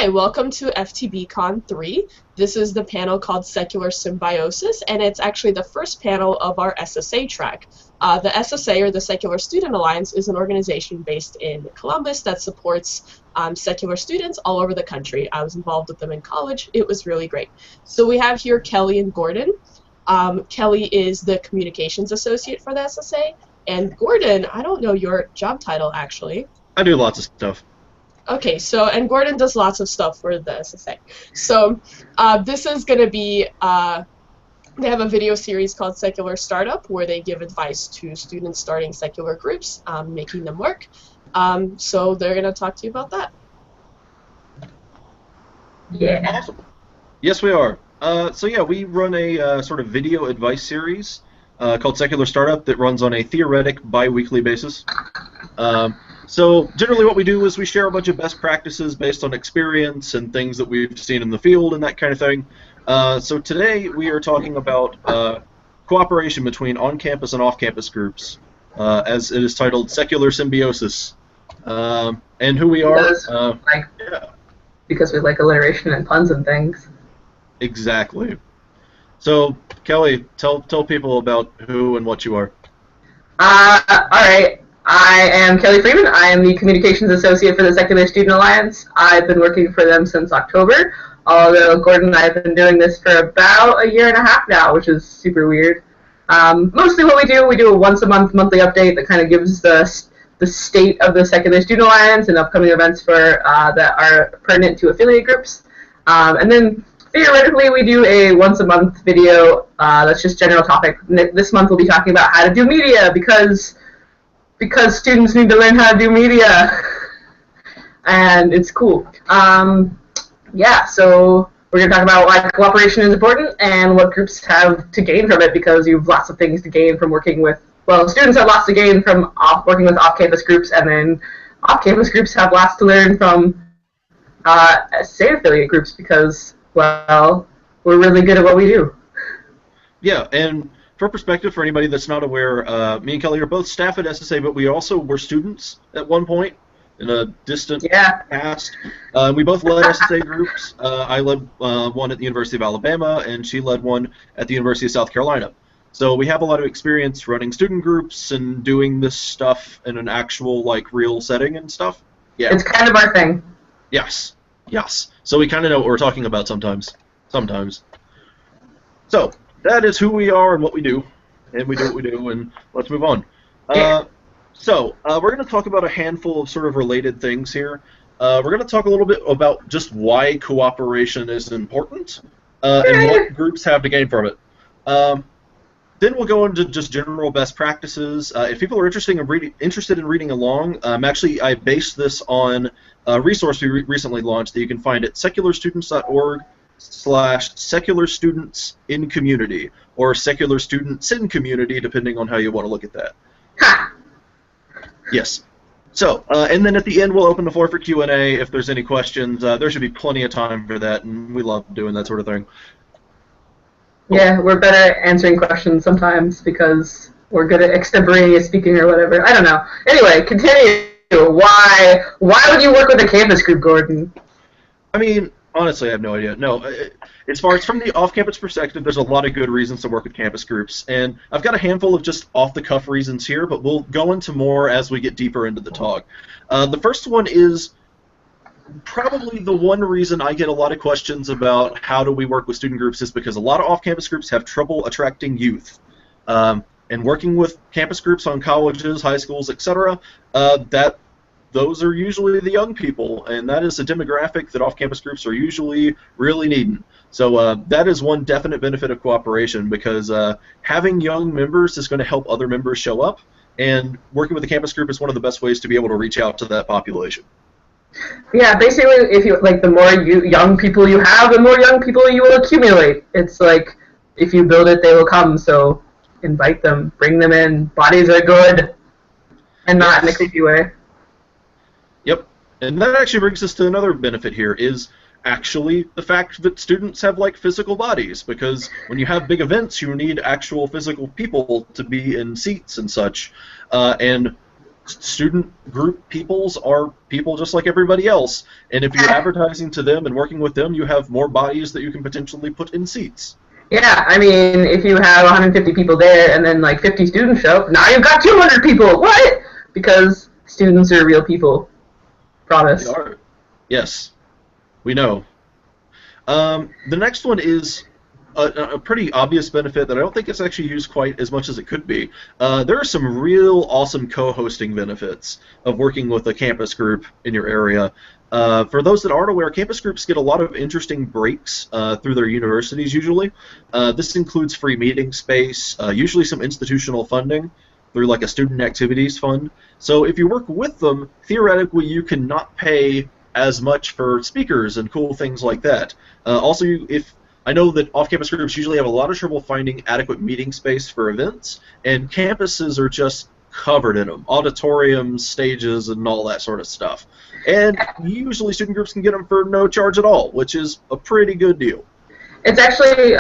Hi, welcome to FtBCon3. This is the panel called Secular Symbiosis, and it's actually the first panel of our SSA track. The SSA, or the Secular Student Alliance, is an organization based in Columbus that supports secular students all over the country. I was involved with them in college. It was really great. So we have here Kelley and Gordon. Kelley is the Communications Associate for the SSA, and Gordon, I don't know your job title actually. I do lots of stuff. Okay, and Gordon does lots of stuff for the SSA. So this is going to be, they have a video series called Secular Startup where they give advice to students starting secular groups, making them work. So they're going to talk to you about that. Yeah. Awesome. Yes, we are. So yeah, we run a sort of video advice series called Secular Startup that runs on a theoretic bi-weekly basis. So generally what we do is we share a bunch of best practices based on experience and things that we've seen in the field and that kind of thing. So today we are talking about cooperation between on-campus and off-campus groups, as it is titled Secular Symbiosis. And who we are. Because we like alliteration and puns and things. Exactly. So, Kelley, tell people about who and what you are. Alright. I am Kelley Freeman. I am the Communications Associate for the Secular Student Alliance. I've been working for them since October, although Gordon and I have been doing this for about a year and a half now, which is super weird. Mostly what we do a once-a-month monthly update that kind of gives the state of the Secular Student Alliance and upcoming events for that are pertinent to affiliate groups. And then theoretically, we do a once-a-month video that's just general topic. This month we'll be talking about how to do media because students need to learn how to do media, and it's cool. Yeah, so we're going to talk about why cooperation is important and what groups have to gain from it, because you have lots of things to gain from working with, well, students have lots to gain from working with off-campus groups, and then off-campus groups have lots to learn from SSA affiliate groups because, well, we're really good at what we do. Yeah, and for perspective, for anybody that's not aware, me and Kelley are both staff at SSA, but we also were students at one point in a distant past. We both led SSA groups. I led one at the University of Alabama, and she led one at the University of South Carolina. So we have a lot of experience running student groups and doing this stuff in an actual, like, real setting and stuff. Yeah. It's kind of our thing. Yes. Yes. So we kind of know what we're talking about sometimes. So that is who we are and what we do, and we do what we do, and let's move on. So we're going to talk about a handful of sort of related things here. We're going to talk a little bit about just why cooperation is important and what groups have to gain from it. Then we'll go into just general best practices. If people are interested in reading along, I based this on a resource we recently launched that you can find at secularstudents.org/secular students in community, or secular students in community, depending on how you want to look at that. Ha! Yes. So, and then at the end we'll open the floor for Q&A if there's any questions. There should be plenty of time for that, and we love doing that sort of thing. Yeah, we're better at answering questions sometimes because we're good at extemporaneous speaking or whatever. I don't know. Anyway, continue. Why would you work with a campus group, Gordon? I mean, honestly, I have no idea. No, as far as from the off-campus perspective, there's a lot of good reasons to work with campus groups, and I've got a handful of just off-the-cuff reasons here, but we'll go into more as we get deeper into the talk. The first one is probably the one reason I get a lot of questions about how do we work with student groups is because a lot of off-campus groups have trouble attracting youth. And working with campus groups on colleges, high schools, etc., those are usually the young people, and that is a demographic that off-campus groups are usually really needing. So that is one definite benefit of cooperation, because having young members is going to help other members show up, and working with a campus group is one of the best ways to be able to reach out to that population. Yeah, basically, if you the more young people you have, the more young people you will accumulate. It's like, if you build it, they will come, so invite them, bring them in. Bodies are good, and not in a creepy way. Yep, and that actually brings us to another benefit here, is actually the fact that students have, like, physical bodies, because when you have big events, you need actual physical people to be in seats and such, and student group peoples are people just like everybody else, and if you're advertising to them and working with them, you have more bodies that you can potentially put in seats. Yeah, I mean, if you have 150 people there and then like 50 students show up, now you've got 200 people. What? Because students are real people. Promise. They are. Yes, we know. The next one is a pretty obvious benefit that I don't think it's actually used quite as much as it could be. There are some real awesome co-hosting benefits of working with a campus group in your area. For those that aren't aware, campus groups get a lot of interesting breaks through their universities usually. This includes free meeting space, usually some institutional funding through like a student activities fund. So if you work with them, theoretically you can not pay as much for speakers and cool things like that. Also, if I know that off-campus groups usually have a lot of trouble finding adequate meeting space for events, and campuses are just covered in them. Auditoriums, stages, and all that sort of stuff. And usually student groups can get them for no charge at all, which is a pretty good deal. It's actually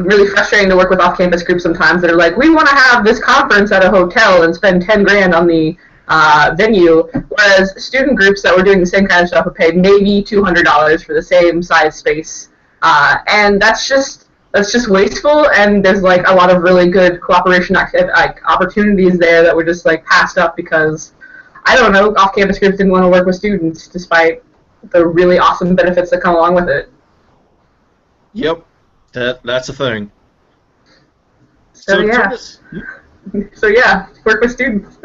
really frustrating to work with off-campus groups sometimes that are like, we want to have this conference at a hotel and spend 10 grand on the venue, whereas student groups that were doing the same kind of stuff would pay maybe $200 for the same size space. And that's just wasteful, and there's like a lot of really good cooperation opportunities there that were just like passed up because, I don't know, off-campus groups didn't want to work with students despite the really awesome benefits that come along with it. Yep, that's a thing. So yeah, work with students.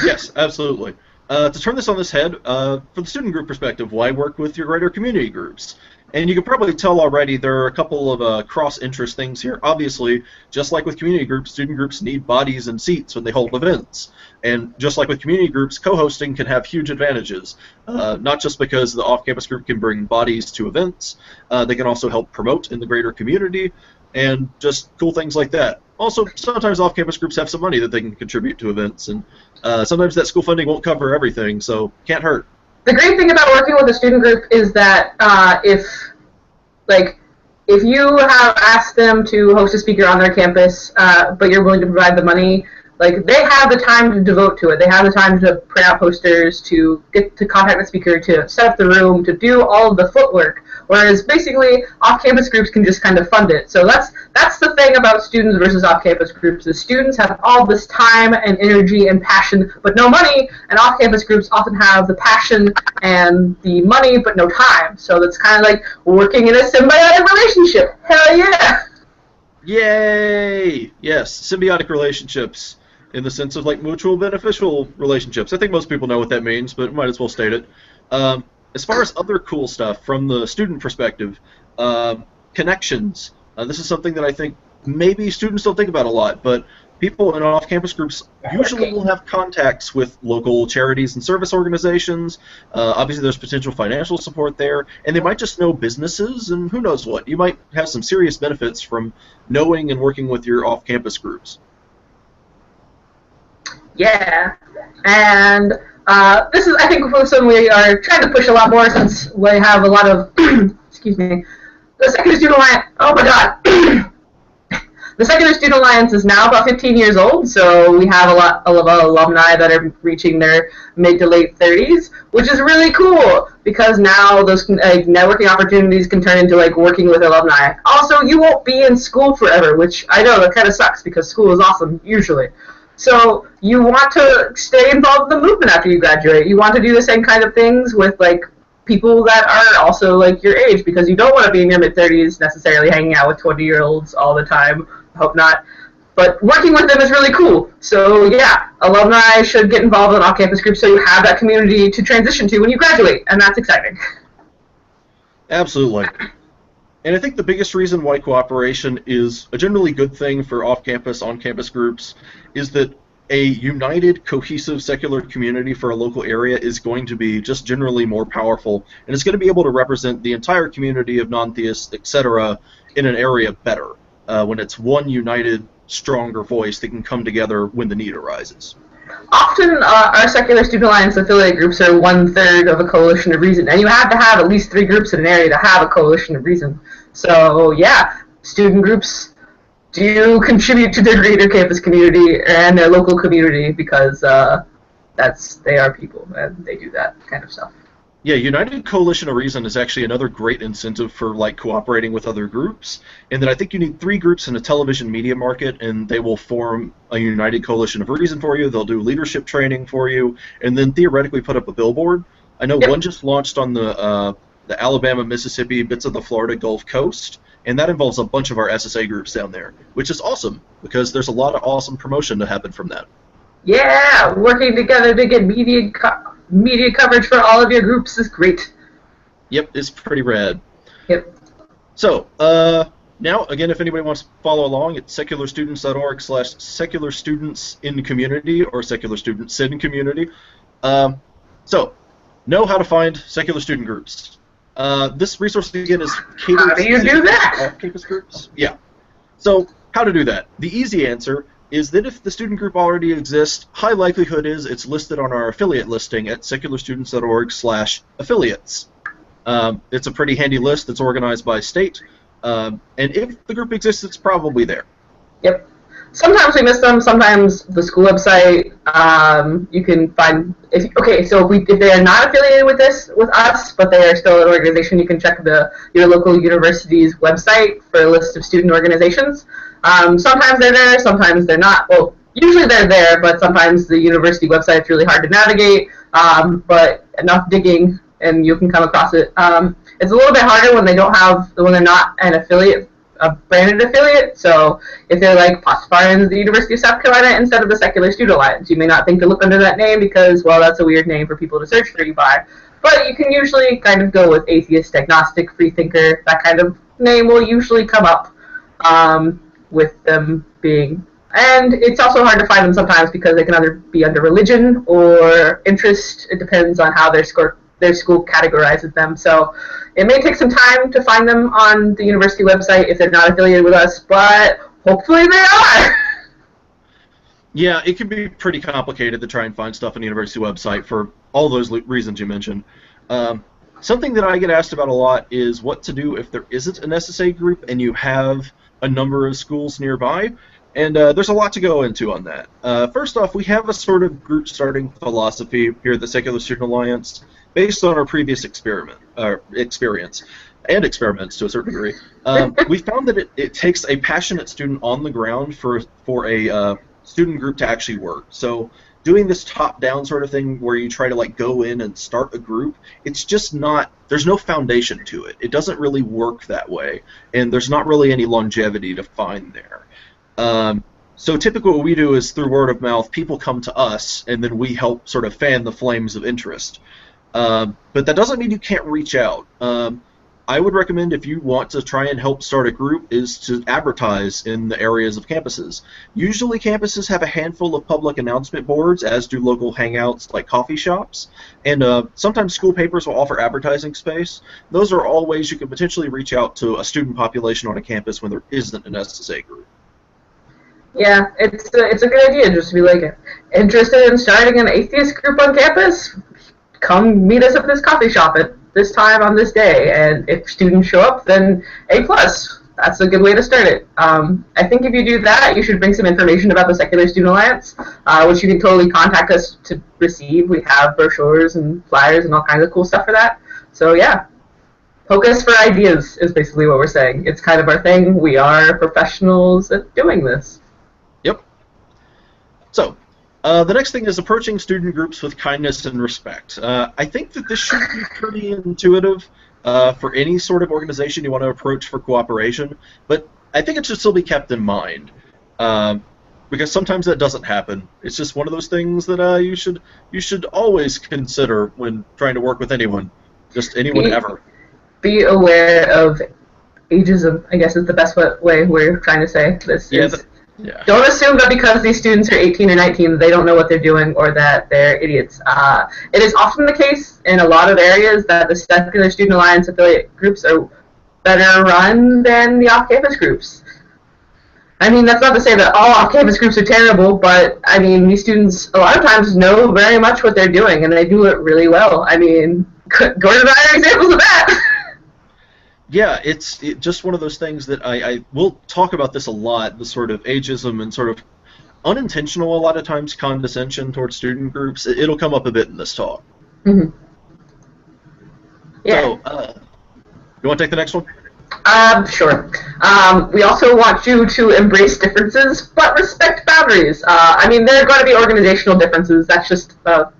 Yes, absolutely. To turn this on its head, from the student group perspective, why work with your greater community groups? And you can probably tell already there are a couple of cross-interest things here. Obviously, just like with community groups, student groups need bodies and seats when they hold events. And just like with community groups, co-hosting can have huge advantages, not just because the off-campus group can bring bodies to events, they can also help promote in the greater community, and just cool things like that. Also, sometimes off-campus groups have some money that they can contribute to events, and sometimes that school funding won't cover everything, so can't hurt. The great thing about working with a student group is that if you have asked them to host a speaker on their campus, but you're willing to provide the money, like, they have the time to devote to it. They have the time to print out posters, to get to contact the speaker, to set up the room, to do all of the footwork. Whereas basically off-campus groups can just kind of fund it. So that's the thing about students versus off-campus groups. The students have all this time and energy and passion, but no money, and off-campus groups often have the passion and the money, but no time. So that's kind of like working in a symbiotic relationship. Hell yeah! Yay! Yes, symbiotic relationships in the sense of like mutual beneficial relationships. I think most people know what that means, but might as well state it. As far as other cool stuff from the student perspective, connections. This is something that I think maybe students don't think about a lot, but people in off-campus groups usually will have contacts with local charities and service organizations. Obviously, there's potential financial support there, and they might just know businesses, and who knows what. You might have some serious benefits from knowing and working with your off-campus groups. Yeah, and this is, I think, something we are trying to push a lot more since we have a lot of, excuse me, the Secular Student Alliance, oh my god, the Secular Student Alliance is now about 15 years old, so we have a lot of alumni that are reaching their mid to late 30s, which is really cool, because now those networking opportunities can turn into like working with alumni. Also, you won't be in school forever, which I know that kind of sucks, because school is awesome, usually. So you want to stay involved in the movement after you graduate. You want to do the same kind of things with like people that are also like your age, because you don't want to be in your mid-30s necessarily hanging out with 20-year-olds all the time. I hope not. But working with them is really cool. So yeah, alumni should get involved in off-campus groups so you have that community to transition to when you graduate, and that's exciting. Absolutely. And I think the biggest reason why cooperation is a generally good thing for off-campus, on-campus groups is that a united, cohesive, secular community for a local area is going to be just generally more powerful, and it's going to be able to represent the entire community of non-theists, etc., in an area better, when it's one united, stronger voice that can come together when the need arises. Often, our Secular Student Alliance affiliate groups are 1/3 of a coalition of reason, and you have to have at least 3 groups in an area to have a coalition of reason. So, yeah, student groups do contribute to their greater campus community and their local community because they are people, and they do that kind of stuff. Yeah, United Coalition of Reason is actually another great incentive for like cooperating with other groups. And then I think you need 3 groups in a television media market, and they will form a United Coalition of Reason for you. They'll do leadership training for you, and then theoretically put up a billboard. I know one just launched on the Alabama, Mississippi, bits of the Florida Gulf Coast, and that involves a bunch of our SSA groups down there, which is awesome because there's a lot of awesome promotion to happen from that. Yeah, working together to get media coverage for all of your groups is great. Yep, it's pretty rad. Yep. So, now, again, if anybody wants to follow along, it's secularstudents.org/secularstudentsin-community or secularstudentsin-community. So, know how to find secular student groups. This resource, again, is catered How do you do that? off-campus groups. Yeah. So, how to do that? The easy answer is that if the student group already exists, high likelihood is it's listed on our affiliate listing at secularstudents.org/affiliates. It's a pretty handy list that's organized by state, and if the group exists, it's probably there. Yep. Sometimes we miss them. Sometimes the school website, you can find. If they are not affiliated with us, but they are still an organization, you can check your local university's website for a list of student organizations. Sometimes they're there, sometimes they're not. Well, usually they're there, but sometimes the university website's really hard to navigate. But enough digging, and you can come across it. It's a little bit harder when they're not an affiliate, a branded affiliate. So if they're like Postfarians, the University of South Carolina, instead of the Secular Student Alliance, you may not think to look under that name because, well, that's a weird name for people to search for you by. But you can usually kind of go with atheist, agnostic, freethinker. That kind of name will usually come up. With them being, and it's also hard to find them sometimes because they can either be under religion or interest. It depends on how their school categorizes them. So it may take some time to find them on the university website if they're not affiliated with us, but hopefully they are. Yeah, it can be pretty complicated to try and find stuff on the university website for all those reasons you mentioned. Something that I get asked about a lot is what to do if there isn't an SSA group and you have a number of schools nearby, and there's a lot to go into on that. First off, we have a sort of group starting philosophy here at the Secular Student Alliance based on our previous experience and experiments to a certain degree. We found that it takes a passionate student on the ground for a student group to actually work. So doing this top-down sort of thing where you try to like go in and start a group, it's just not, there's no foundation to it. It doesn't really work that way, and there's not really any longevity to find there. So typically what we do is through word of mouth, people come to us, and then we help sort of fan the flames of interest. But that doesn't mean you can't reach out. I would recommend if you want to try and help start a group is to advertise in the areas of campuses. Usually campuses have a handful of public announcement boards, as do local hangouts like coffee shops, and sometimes school papers will offer advertising space. Those are all ways you can potentially reach out to a student population on a campus when there isn't an SSA group. Yeah, it's a good idea just to be like, interested in starting an atheist group on campus? Come meet us at this coffee shop at this time on this day, and if students show up, then A+. That's a good way to start it. I think if you do that, you should bring some information about the Secular Student Alliance, which you can totally contact us to receive. We have brochures and flyers and all kinds of cool stuff for that. So yeah, poke us for ideas is basically what we're saying. It's kind of our thing. We are professionals at doing this. Yep. So, the next thing is approaching student groups with kindness and respect. I think that this should be pretty intuitive for any sort of organization you want to approach for cooperation, but I think it should still be kept in mind because sometimes that doesn't happen. It's just one of those things that you should always consider when trying to work with anyone, just anyone ever. Be aware of ageism, I guess is the best way we're trying to say this. Yeah. Don't assume that because these students are 18 or 19, they don't know what they're doing or that they're idiots. It is often the case in a lot of areas that the Secular Student Alliance affiliate groups are better run than the off-campus groups. I mean, that's not to say that all off-campus groups are terrible, but, I mean, these students a lot of times know very much what they're doing, and they do it really well. I mean, Gordon and I are examples of that. Yeah, it's just one of those things that we'll talk about this a lot, the sort of ageism and sort unintentional a lot of times condescension towards student groups. It'll come up a bit in this talk. Mm-hmm. Yeah. So, you want to take the next one? Sure. We also want you to embrace differences, but respect boundaries. I mean, there are going to be organizational differences. That's just a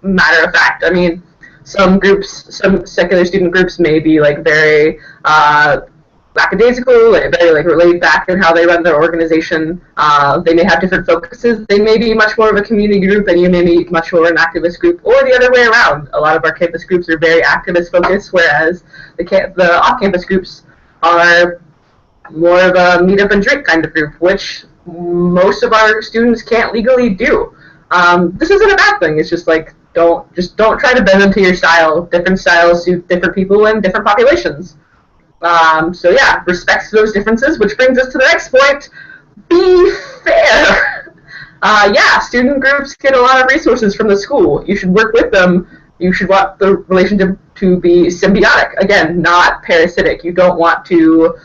matter of fact. I mean, some groups, some secular student groups may be, like, very lackadaisical, very, like, laid back in how they run their organization. They may have different focuses. They may be much more of a community group, and you may be much more an activist group, or the other way around. A lot of our campus groups are very activist-focused, whereas the off-campus groups are more of a meet up and drink kind of group, which most of our students can't legally do. This isn't a bad thing. It's just like don't try to bend them to your style. Different styles suit different people and different populations. So yeah, respect those differences, which brings us to the next point. Be fair. Yeah, student groups get a lot of resources from the school. You should work with them. You should want the relationship to be symbiotic. Again, not parasitic. You don't want to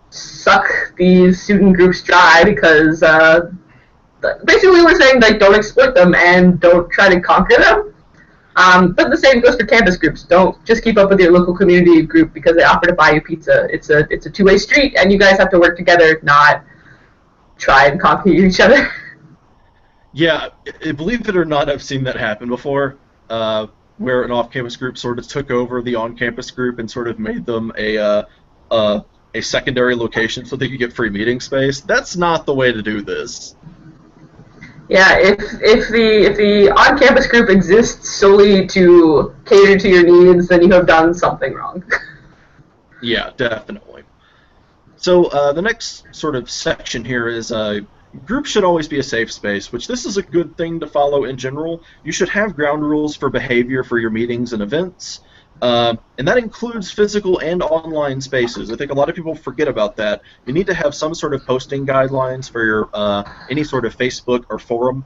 suck these student groups dry because basically we're saying, like, don't exploit them and don't try to conquer them. But the same goes for campus groups. Don't just keep up with your local community group because they offer to buy you pizza. It's a two-way street, and you guys have to work together, not try and conquer each other. Yeah, believe it or not, I've seen that happen before, where an off-campus group sort of took over the on-campus group and sort of made them a secondary location so they could get free meeting space. That's not the way to do this. Yeah, if the on-campus group exists solely to cater to your needs, then you have done something wrong. Yeah, definitely. So the next sort of section here is groups should always be a safe space, which this is a good thing to follow in general. You should have ground rules for behavior for your meetings and events. And that includes physical and online spaces. I think a lot of people forget about that. You need to have some sort of posting guidelines for your any sort of Facebook or forum.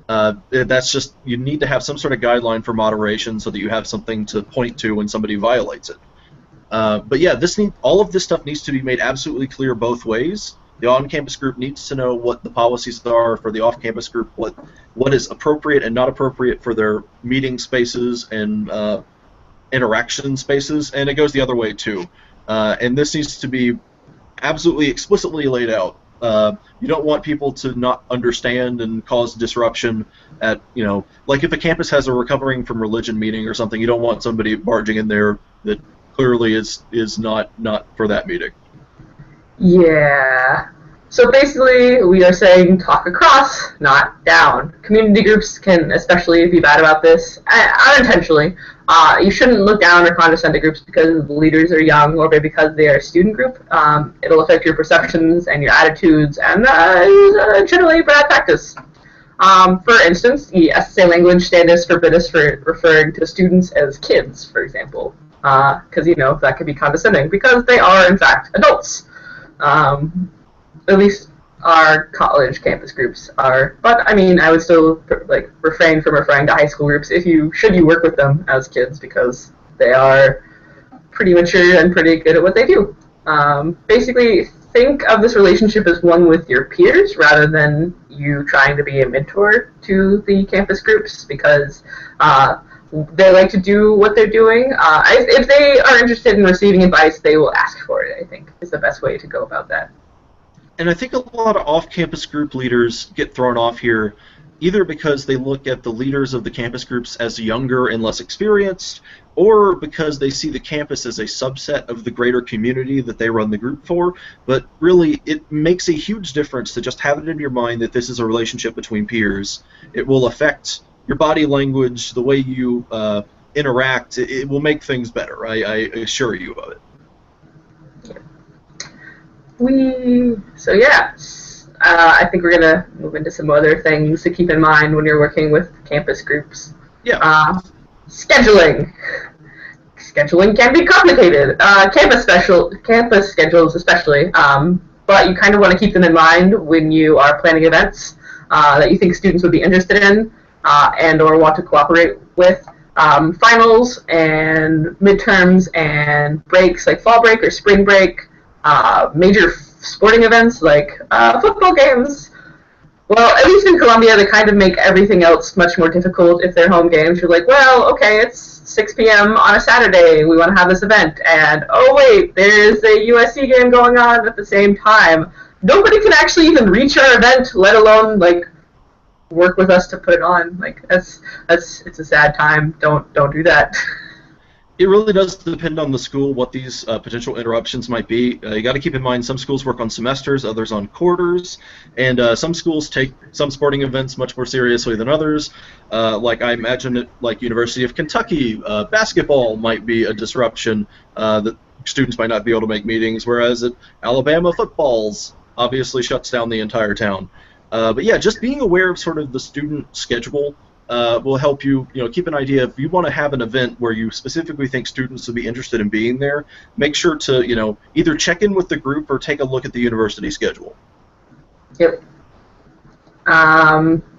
That's just, you need to have some sort of guideline for moderation so that you have something to point to when somebody violates it. But yeah, all of this stuff needs to be made absolutely clear both ways. The on-campus group needs to know what the policies are for the off-campus group, what is appropriate and not appropriate for their meeting spaces and interaction spaces, and it goes the other way too. And this needs to be absolutely explicitly laid out. You don't want people to not understand and cause disruption at, like if a campus has a recovering from religion meeting or something, you don't want somebody barging in there that clearly is not for that meeting. Yeah. So basically, we are saying talk across, not down. Community groups can especially be bad about this, unintentionally. You shouldn't look down or condescend to groups because the leaders are young or because they are a student group. It'll affect your perceptions and your attitudes, and generally bad practice. For instance, the SSA language standards forbid us for referring to students as kids, for example, because, that could be condescending, because they are, in fact, adults. At least our college campus groups are, but I mean, I would still refrain from referring to high school groups should you work with them as kids, because they are pretty mature and pretty good at what they do. Basically, think of this relationship as one with your peers rather than you trying to be a mentor to the campus groups, because they like to do what they're doing. If they are interested in receiving advice, they will ask for it, I think, is the best way to go about that. And I think a lot of off-campus group leaders get thrown off here, either because they look at the leaders of the campus groups as younger and less experienced, or because they see the campus as a subset of the greater community that they run the group for. But really, it makes a huge difference to just have it in your mind that this is a relationship between peers. It will affect your body language, the way you interact. It will make things better. I assure you of it. I think we're going to move into some other things to keep in mind when you're working with campus groups. Yeah. Scheduling. Scheduling can be complicated. Campus schedules especially, but you kind of want to keep them in mind when you are planning events that you think students would be interested in and or want to cooperate with. Finals and midterms and breaks like fall break or spring break. Major sporting events like football games, Well, at least in Colombia, they kind of make everything else much more difficult if they're home games. You're like, well, okay, it's 6 p.m. on a Saturday. We want to have this event. And, oh, wait, there's a USC game going on at the same time. Nobody can actually even reach our event, let alone, like, work with us to put it on. Like, it's a sad time. Don't do that. It really does depend on the school what these potential interruptions might be. You got to keep in mind some schools work on semesters, others on quarters, and some schools take some sporting events much more seriously than others. Like I imagine it, like University of Kentucky, basketball might be a disruption that students might not be able to make meetings, whereas at Alabama, football's obviously shuts down the entire town. But yeah, just being aware of sort of the student schedule will help you, keep an idea. If you want to have an event where you specifically think students will be interested in being there, make sure to, either check in with the group or take a look at the university schedule. Yep.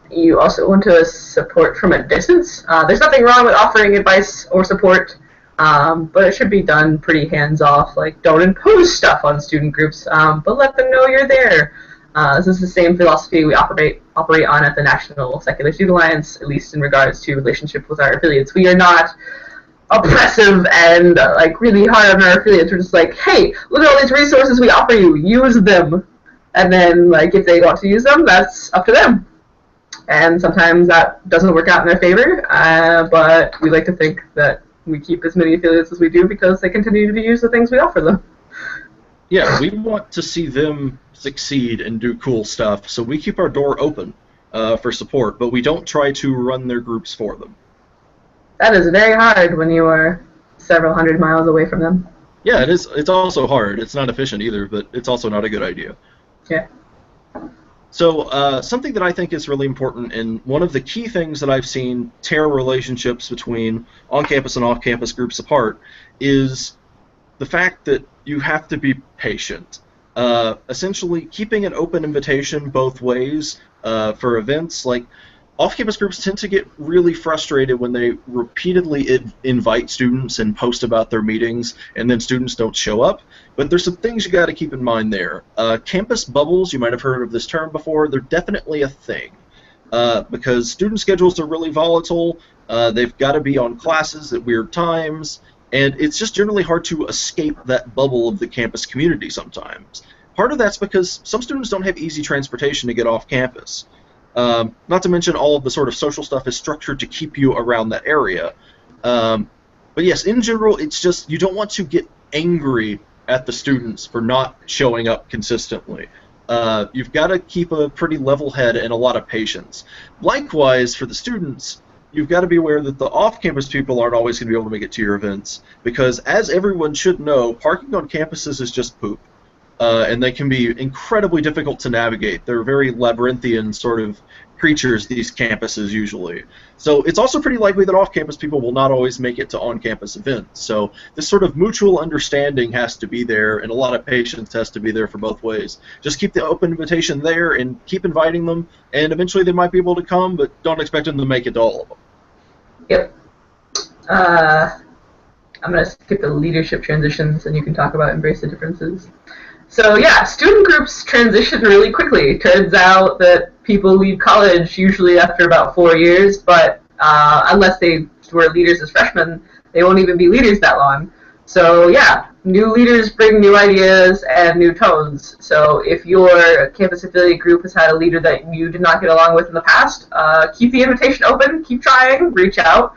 You also want to support from a distance. There's nothing wrong with offering advice or support, but it should be done pretty hands-off. Like, don't impose stuff on student groups, but let them know you're there. This is the same philosophy we operate on at the National Secular Student Alliance, at least in regards to relationship with our affiliates. We are not oppressive and really hard on our affiliates. We're just like, hey, look at all these resources we offer you. Use them. And then, if they want to use them, that's up to them. And sometimes that doesn't work out in their favor, but we like to think that we keep as many affiliates as we do because they continue to use the things we offer them. Yeah, we want to see them succeed and do cool stuff, so we keep our door open for support, but we don't try to run their groups for them. That is very hard when you are several hundred miles away from them. Yeah, it is. It's also hard. It's not efficient either, but it's also not a good idea. Yeah. So something that I think is really important, and one of the key things that I've seen tear relationships between on-campus and off-campus groups apart, is the fact that you have to be patient. Essentially, keeping an open invitation both ways for events. Like, off-campus groups tend to get really frustrated when they repeatedly invite students and post about their meetings, and then students don't show up. But there's some things you got to keep in mind there. Campus bubbles, you might have heard of this term before, they're definitely a thing. Because student schedules are really volatile, they've got to be on classes at weird times, and it's just generally hard to escape that bubble of the campus community sometimes. Part of that's because some students don't have easy transportation to get off campus. Not to mention all of the sort of social stuff is structured to keep you around that area. But yes, in general, it's just you don't want to get angry at the students for not showing up consistently. You've got to keep a pretty level head and a lot of patience. Likewise, for the students, you've got to be aware that the off-campus people aren't always going to be able to make it to your events, because as everyone should know, parking on campuses is just poop. And they can be incredibly difficult to navigate. They're very labyrinthian sort of creatures, these campuses usually. So it's also pretty likely that off-campus people will not always make it to on-campus events. So this sort of mutual understanding has to be there, and a lot of patience has to be there for both ways. Just keep the open invitation there and keep inviting them, and eventually they might be able to come, but don't expect them to make it to all of them. Yep. I'm going to skip the leadership transitions, and you can talk about embrace the differences. So yeah, student groups transition really quickly. Turns out that people leave college usually after about 4 years, but unless they were leaders as freshmen, they won't even be leaders that long. So yeah, new leaders bring new ideas and new tones. So if your campus affiliate group has had a leader that you did not get along with in the past, keep the invitation open, keep trying, reach out.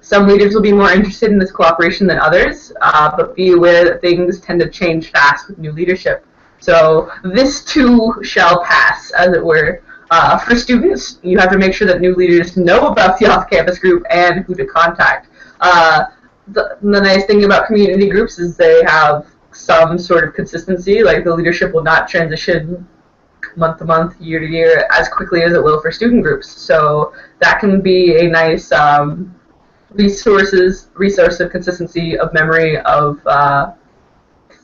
Some leaders will be more interested in this cooperation than others, but be aware that things tend to change fast with new leadership. So this too shall pass, as it were. For students, you have to make sure that new leaders know about the off-campus group and who to contact. The nice thing about community groups is they have some sort of consistency, like the leadership will not transition month to month, year to year, as quickly as it will for student groups. So that can be a nice resource of consistency, of memory, of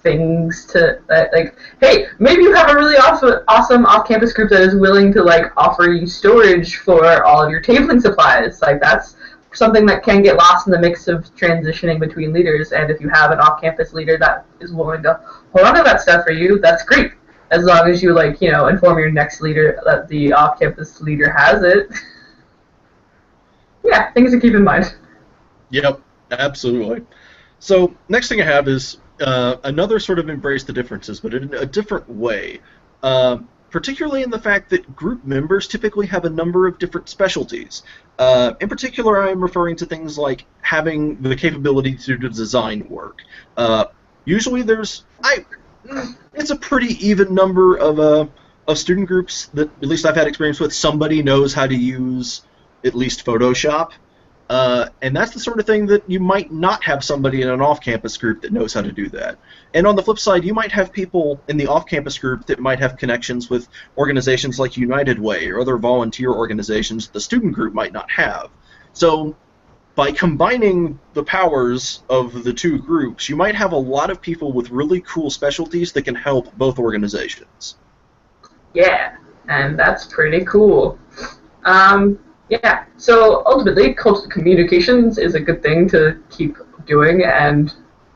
things to, like, hey, maybe you have a really awesome off-campus group that is willing to, offer you storage for all of your tabling supplies. Like, that's something that can get lost in the mix of transitioning between leaders, and if you have an off-campus leader that is willing to hold on to that stuff for you, that's great. as long as you, like, you know, inform your next leader that the off-campus leader has it. Yeah, things to keep in mind. Yep, absolutely. So next thing I have is another sort of embrace the differences, but in a different way. Particularly in the fact that group members typically have a number of different specialties. In particular, I'm referring to things like having the capability to do design work. Usually it's a pretty even number of student groups that at least I've had experience with. Somebody knows how to use at least Photoshop. And that's the sort of thing that you might not have somebody in an off-campus group that knows how to do that. And on the flip side, you might have people in the off-campus group that might have connections with organizations like United Way or other volunteer organizations the student group might not have. So by combining the powers of the two groups, you might have a lot of people with really cool specialties that can help both organizations. Yeah, and that's pretty cool. Yeah, so ultimately, cultural communications is a good thing to keep doing, and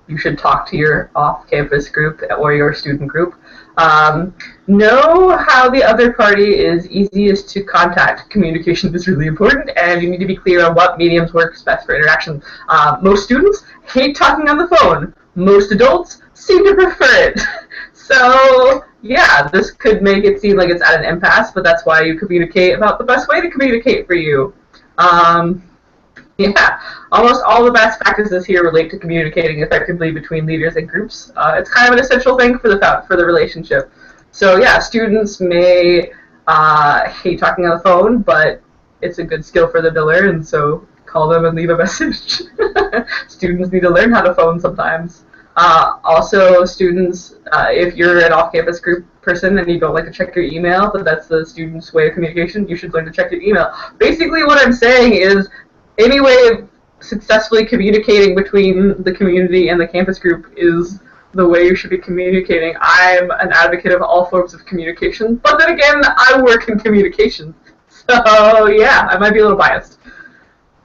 you should talk to your off-campus group or your student group. Know how the other party is easiest to contact. Communication is really important, and you need to be clear on what mediums works best for interaction. Most students hate talking on the phone. Most adults seem to prefer it. So, yeah, this could make it seem like it's at an impasse, but that's why you communicate about the best way to communicate for you. Yeah, almost all the best practices here relate to communicating effectively between leaders and groups. It's kind of an essential thing for the relationship. So, yeah, students may hate talking on the phone, but it's a good skill for them to learn, and so call them and leave a message. Students need to learn how to phone sometimes. Also, students, if you're an off-campus group person and you don't like to check your email, but that's the student's way of communication, you should learn to check your email. Basically, what I'm saying is any way of successfully communicating between the community and the campus group is the way you should be communicating. I'm an advocate of all forms of communication, but then again, I work in communication. So, yeah, I might be a little biased.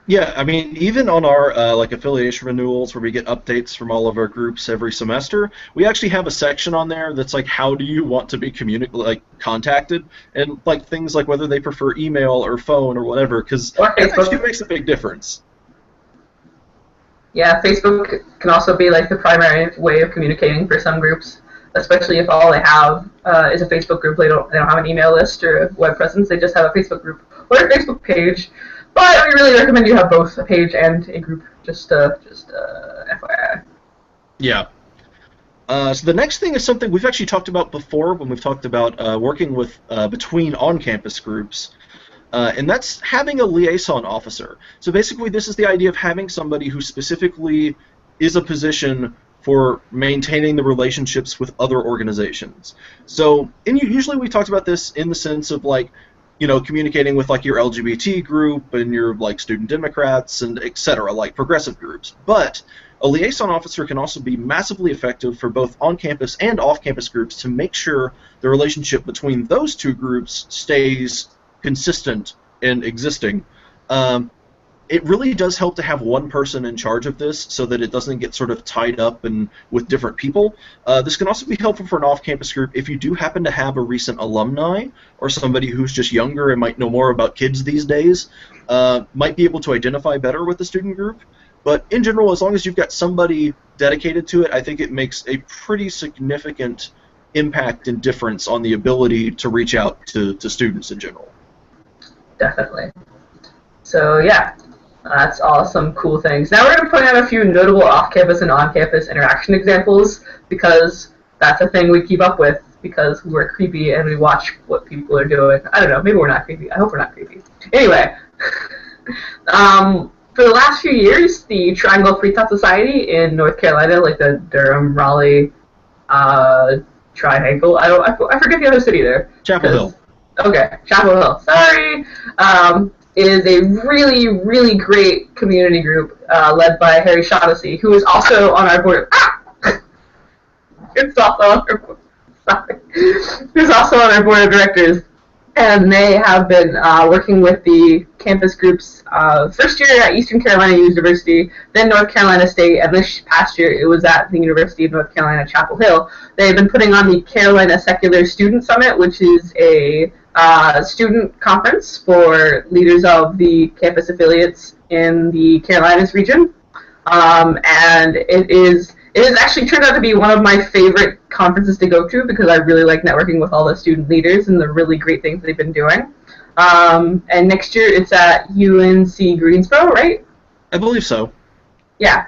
Yeah, I mean, even on our like affiliation renewals where we get updates from all of our groups every semester, we actually have a section on there that's like, how do you want to be contacted, and like things like whether they prefer email or phone or whatever, because that actually makes a big difference. Yeah, Facebook can also be like the primary way of communicating for some groups, especially if all they have is a Facebook group. They don't have an email list or a web presence. They just have a Facebook group or a Facebook page. But we really recommend you have both a page and a group, just FYI. Yeah. So the next thing is something we've actually talked about before when we've talked about working with between on-campus groups, and that's having a liaison officer. So basically this is the idea of having somebody who specifically is a position for maintaining the relationships with other organizations. So usually we talked about this in the sense of like, you know, communicating with like your LGBT group and your like student Democrats and etc., like progressive groups. But a liaison officer can also be massively effective for both on-campus and off-campus groups to make sure the relationship between those two groups stays consistent and existing. It really does help to have one person in charge of this so that it doesn't get sort of tied up and with different people. This can also be helpful for an off-campus group if you do happen to have a recent alumni or somebody who's just younger and might know more about kids these days, might be able to identify better with the student group. But in general, as long as you've got somebody dedicated to it, I think it makes a pretty significant impact and difference on the ability to reach out to students in general. Definitely. So, yeah. That's all some cool things. Now we're going to point out a few notable off-campus and on-campus interaction examples because that's a thing we keep up with because we're creepy and we watch what people are doing. I don't know, maybe we're not creepy. I hope we're not creepy. Anyway, for the last few years, the Triangle Free Thought Society in North Carolina, like the Durham, Raleigh, Triangle, I forget the other city there. Chapel Hill. Okay, Chapel Hill. Sorry. Is a really, really great community group led by Harry Shaughnessy, who is also on our board. It's also on our board. Sorry. Who's also on our board of directors, and they have been working with the off-campus groups. First year at Eastern Carolina University, then North Carolina State, and this past year it was at the University of North Carolina, Chapel Hill. They've been putting on the Carolina Secular Student Summit, which is a student conference for leaders of the campus affiliates in the Carolinas region. And it has actually turned out to be one of my favorite conferences to go to because I really like networking with all the student leaders and the really great things they've been doing. And next year it's at UNC Greensboro, right? I believe so. Yeah.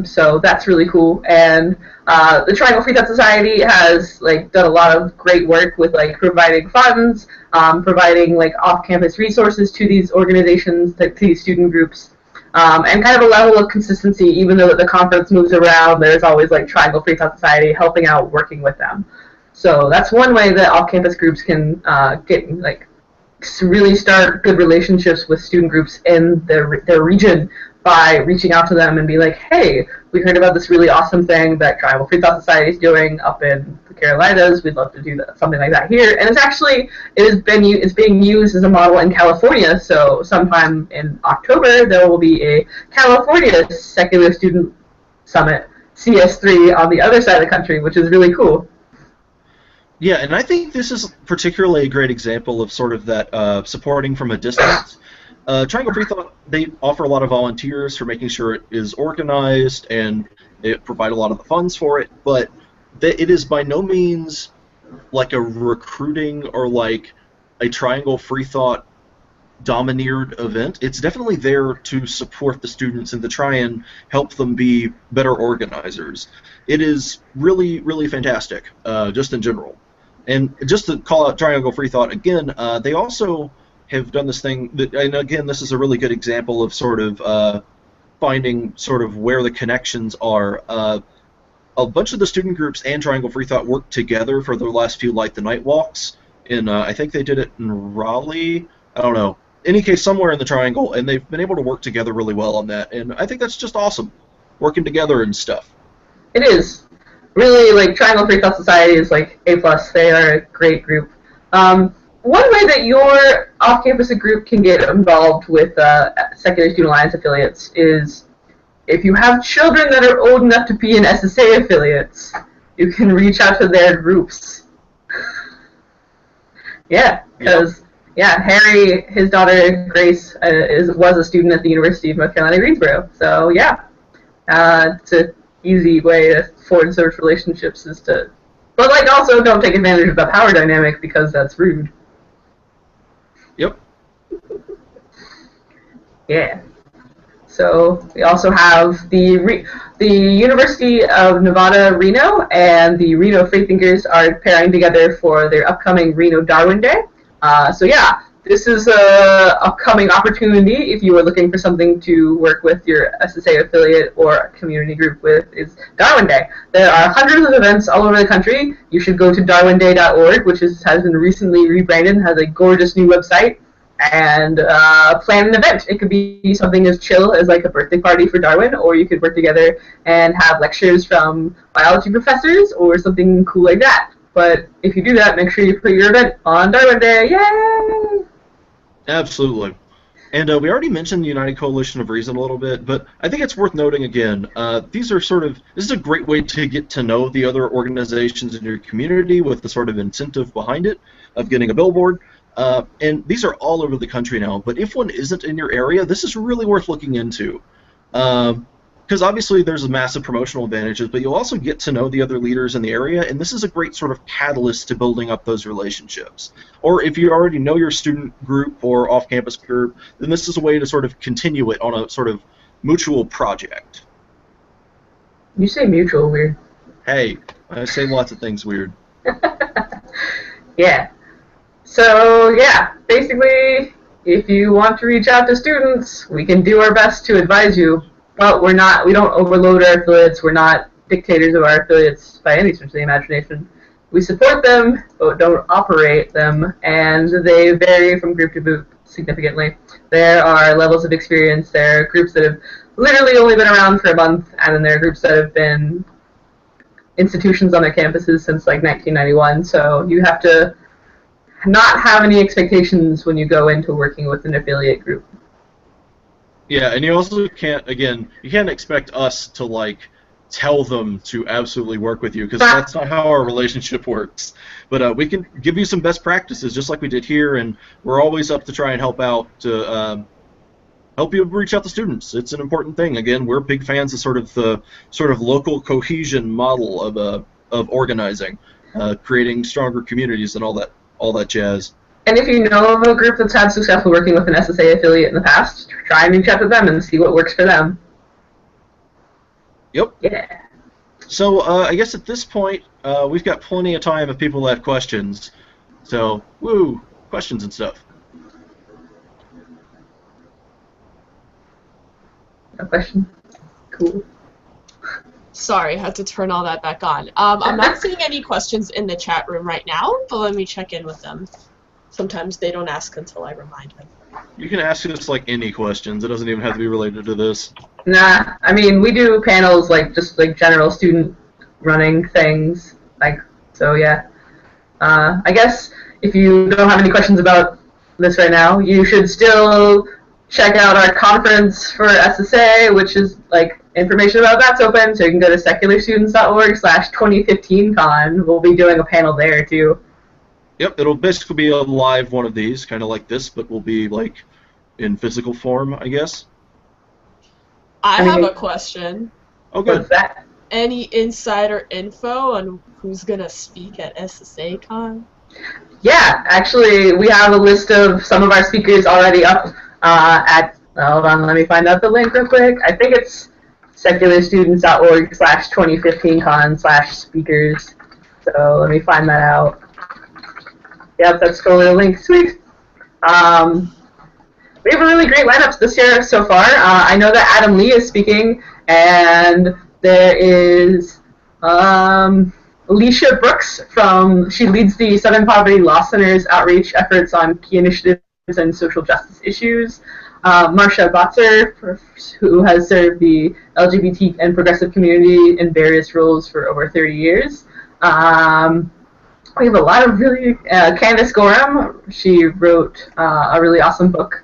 So that's really cool. And the Triangle Free Thought Society has done a lot of great work with providing funds, providing off-campus resources to these organizations, to these student groups. And kind of a level of consistency, even though the conference moves around, there's always Triangle Free Thought Society helping out, working with them. So that's one way that off-campus groups can get really start good relationships with student groups in their region by reaching out to them and be like, hey, we heard about this really awesome thing that Triangle Free Thought Society is doing up in the Carolinas. We'd love to do something like that here. And it's being used as a model in California. So sometime in October there will be a California Secular Student Summit, CS3, on the other side of the country, which is really cool. Yeah, and I think this is particularly a great example of sort of that supporting from a distance. Triangle Free Thought, they offer a lot of volunteers for making sure it is organized, and it provide a lot of the funds for it, but it is by no means like a recruiting or a Triangle Free Thought domineered event. It's definitely there to support the students and to try and help them be better organizers. It is really, really fantastic, just in general. And just to call out Triangle Free Thought again, they also have done this thing, and again, this is a really good example of sort of finding sort of where the connections are. A bunch of the student groups and Triangle Free Thought worked together for their last few Light the Night walks. I think they did it in Raleigh. I don't know. In any case, somewhere in the Triangle, and they've been able to work together really well on that, and I think that's just awesome, working together and stuff. It is. Really, Triangle Free Thought Society is A+. They are a great group. One way that your off-campus group can get involved with Secular Student Alliance affiliates is if you have children that are old enough to be in SSA affiliates, you can reach out to their groups. Yeah, because Harry, his daughter Grace, was a student at the University of North Carolina Greensboro. So yeah, it's an easy way to forge those relationships but also don't take advantage of the power dynamic because that's rude. Yep. Yeah. So we also have the University of Nevada, Reno, and the Reno Freethinkers are pairing together for their upcoming Reno Darwin Day. So yeah, this is a upcoming opportunity if you are looking for something to work with your SSA affiliate or community group with, is Darwin Day. There are hundreds of events all over the country. You should go to darwinday.org, which has been recently rebranded and has a gorgeous new website, and plan an event. It could be something as chill as a birthday party for Darwin, or you could work together and have lectures from biology professors or something cool like that. But if you do that, make sure you put your event on Darwin Day. Yay! Absolutely. And we already mentioned the United Coalition of Reason a little bit, but I think it's worth noting again, this is a great way to get to know the other organizations in your community with the sort of incentive behind it of getting a billboard. And these are all over the country now, but if one isn't in your area, this is really worth looking into. Because obviously there's massive promotional advantages, but you'll also get to know the other leaders in the area, and this is a great sort of catalyst to building up those relationships. Or if you already know your student group or off-campus group, then this is a way to sort of continue it on a sort of mutual project. You say mutual weird. Hey, I say lots of things weird. Yeah. So, yeah, basically, if you want to reach out to students, we can do our best to advise you. But we don't overload our affiliates. We're not dictators of our affiliates by any stretch of the imagination. We support them, but don't operate them, and they vary from group to group significantly. There are levels of experience. There are groups that have literally only been around for a month, and then there are groups that have been institutions on their campuses since 1991. So you have to not have any expectations when you go into working with an affiliate group. Yeah, and you also can't, again, you can't expect us to, like, tell them to absolutely work with you, because that's not how our relationship works. But we can give you some best practices, just like we did here, and we're always up to try and help out to help you reach out to students. It's an important thing. Again, we're big fans of the local cohesion model of organizing, creating stronger communities and all that jazz. And if you know of a group that's had successful working with an SSA affiliate in the past, try and reach out to them and see what works for them. Yep. Yeah. So I guess at this point, we've got plenty of time if people have questions. So, woo, questions and stuff. No question? Cool. Sorry, I had to turn all that back on. I'm not seeing any questions in the chat room right now, but let me check in with them. Sometimes they don't ask until I remind them. You can ask us like any questions. It doesn't even have to be related to this. Nah, I mean, we do panels just general student running things, so yeah. I guess if you don't have any questions about this right now, you should still check out our conference for SSA, which is, information about that's open, so you can go to secularstudents.org/2015con. We'll be doing a panel there, too. Yep, it'll basically be a live one of these, kind of like this, but will be, in physical form, I guess. I have a question. Oh, good. What's that? Any insider info on who's going to speak at SSACon? Yeah, actually, we have a list of some of our speakers already up hold on, let me find out the link real quick. I think it's secularstudents.org/2015con/speakers. So let me find that out. Yep, that's totally a link. Sweet. We have a really great lineup this year so far. I know that Adam Lee is speaking, and there is Alicia Brooks she leads the Southern Poverty Law Center's outreach efforts on key initiatives and social justice issues. Marcia Botzer, who has served the LGBT and progressive community in various roles for over 30 years. We have a lot of really, Candace Gorham, she wrote a really awesome book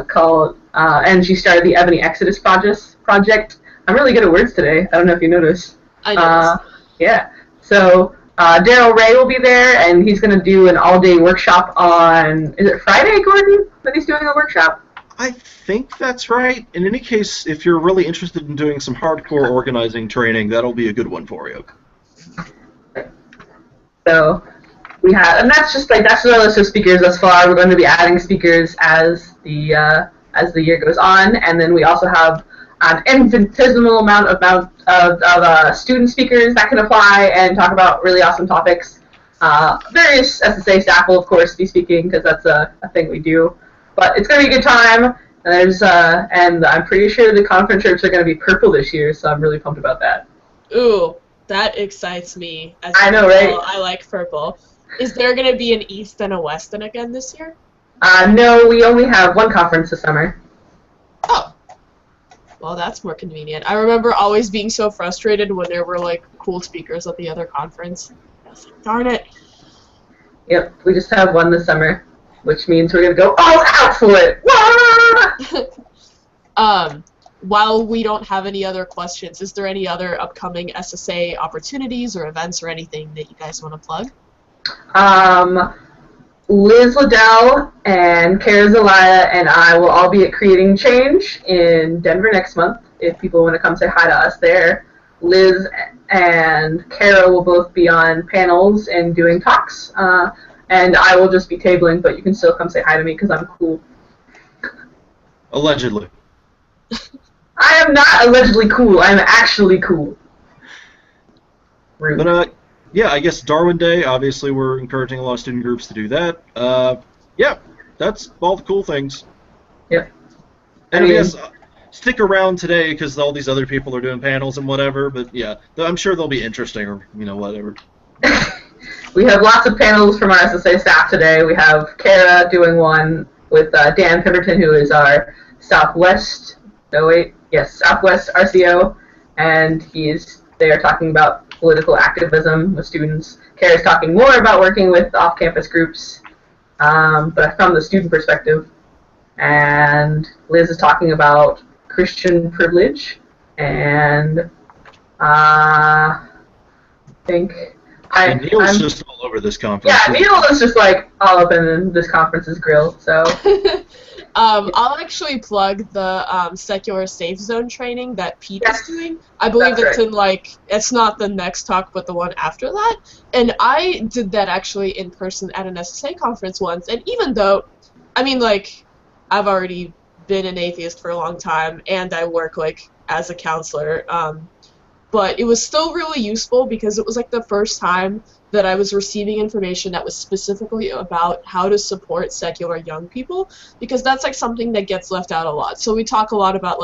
called, and she started the Ebony Exodus Project. I'm really good at words today. I don't know if you noticed. I noticed. Yeah. So Daryl Ray will be there, and he's going to do an all-day workshop on, is it Friday, Gordon, that he's doing a workshop? I think that's right. In any case, if you're really interested in doing some hardcore organizing training, that'll be a good one for you. So we have, and that's just that's the list of speakers thus far. We're going to be adding speakers as the year goes on, and then we also have an infinitesimal amount of student speakers that can apply and talk about really awesome topics. Various SSA staff will, of course, be speaking because that's a thing we do. But it's going to be a good time. And I'm pretty sure the conference shirts are going to be purple this year, so I'm really pumped about that. Ooh, that excites me. I know, right? I like purple. Is there going to be an East and a Weston again this year? No, we only have one conference this summer. Oh. Well, that's more convenient. I remember always being so frustrated when there were, cool speakers at the other conference. I was like, darn it. Yep, we just have one this summer, which means we're going to go all out for it. While we don't have any other questions, is there any other upcoming SSA opportunities or events or anything that you guys want to plug? Liz Liddell and Kara Zelaya and I will all be at Creating Change in Denver next month if people want to come say hi to us there. Liz and Kara will both be on panels and doing talks, and I will just be tabling, but you can still come say hi to me because I'm cool. Allegedly. I am not allegedly cool. I'm actually cool. Rude. But, yeah, I guess Darwin Day, obviously we're encouraging a lot of student groups to do that. Yeah, that's all the cool things. Yep. And I guess stick around today because all these other people are doing panels and whatever, but yeah, I'm sure they'll be interesting or, whatever. We have lots of panels from our SSA staff today. We have Kara doing one with Dan Pemberton, who is our Southwest RCO, and he's They are talking about political activism with students. Kara's talking more about working with off-campus groups, but from the student perspective. And Liz is talking about Christian privilege, and I think And Neil's just all over this conference. Yeah, Neil is just like all up in this conference's grill. So I'll actually plug the secular safe zone training that Pete is doing. I believe That's it's in it's not the next talk, but the one after that. And I did that actually in person at an SSA conference once. And even though, I mean, I've already been an atheist for a long time, and I work as a counselor. But it was still really useful because it was the first time that I was receiving information that was specifically about how to support secular young people, because that's something that gets left out a lot. So we talk a lot about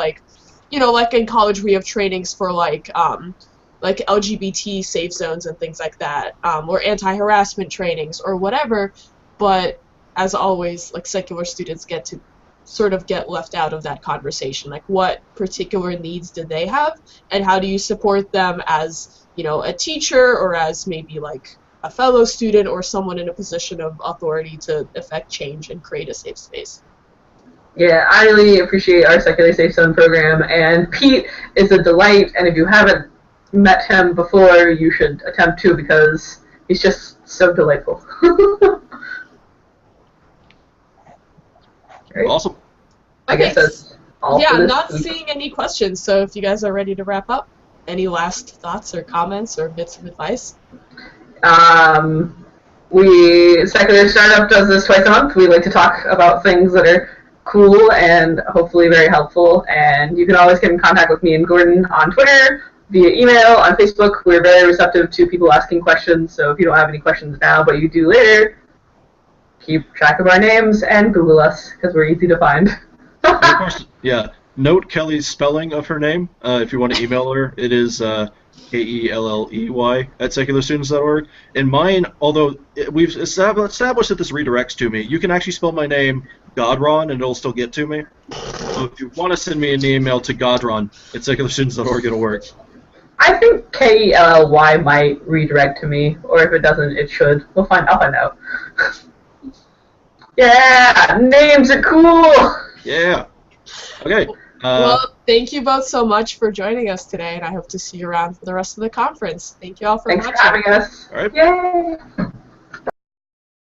in college we have trainings for LGBT safe zones and things like that, or anti-harassment trainings or whatever, but as always, secular students get to sort of get left out of that conversation. What particular needs do they have, and how do you support them as, a teacher, or as maybe a fellow student, or someone in a position of authority to affect change and create a safe space. Yeah, I really appreciate our Secular Safe Zone program, and Pete is a delight, and if you haven't met him before, you should attempt to, because he's just so delightful. Right. Awesome. I guess that's all. Yeah, for I'm this not week. seeing any questions, so if you guys are ready to wrap up, any last thoughts or comments or bits of advice? Secular Startup does this twice a month. We like to talk about things that are cool and hopefully very helpful, and you can always get in contact with me and Gordon on Twitter, via email, on Facebook. We're very receptive to people asking questions, so if you don't have any questions now, but you do later, keep track of our names and Google us, because we're easy to find. And of course, yeah, note Kelley's spelling of her name. If you want to email her, it is Kelley at secularstudents.org. And mine, although we've established that this redirects to me, you can actually spell my name Godron, and it'll still get to me. So if you want to send me an email to Godron at secularstudents.org, it'll work. I think Kelley might redirect to me, or if it doesn't, it should. I'll find out. Yeah, names are cool. Yeah. Okay. Well, thank you both so much for joining us today, and I hope to see you around for the rest of the conference. Thank you all for Thanks watching. for having us. All right. Yay!